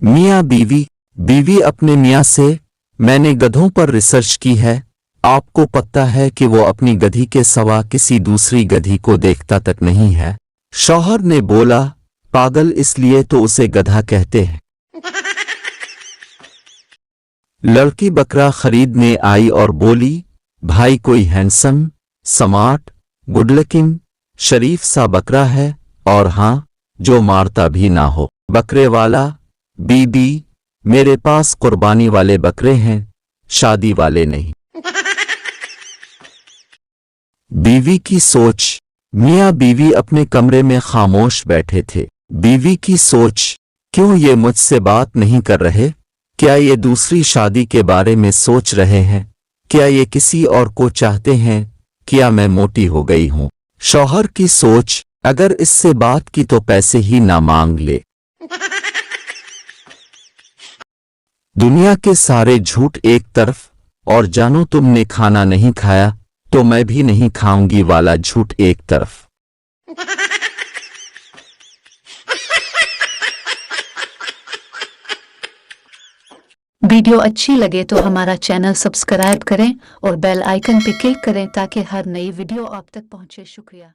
मियाँ बीवी। बीवी अपने मियाँ से, मैंने गधों पर रिसर्च की है, आपको पता है कि वो अपनी गधी के सिवा किसी दूसरी गधी को देखता तक नहीं है। शौहर ने बोला, पागल, इसलिए तो उसे गधा कहते हैं। लड़की बकरा खरीदने आई और बोली, भाई कोई हैंडसम, स्मार्ट, गुड लुकिंग, शरीफ सा बकरा है, और हाँ, जो मारता भी ना हो। बकरे वाला, बीबी, मेरे पास कुर्बानी वाले बकरे हैं, शादी वाले नहीं। बीवी की सोच। मियाँ बीवी अपने कमरे में खामोश बैठे थे। बीवी की सोच, क्यों ये मुझसे बात नहीं कर रहे? क्या ये दूसरी शादी के बारे में सोच रहे हैं? क्या ये किसी और को चाहते हैं? क्या मैं मोटी हो गई हूं? शौहर की सोच, अगर इससे बात की तो पैसे ही ना मांग ले। दुनिया के सारे झूठ एक तरफ, और जानो तुमने खाना नहीं खाया तो मैं भी नहीं खाऊंगी वाला झूठ एक तरफ। वीडियो अच्छी लगे तो हमारा चैनल सब्सक्राइब करें और बेल आइकन पे क्लिक करें ताकि हर नई वीडियो आप तक पहुंचे। शुक्रिया।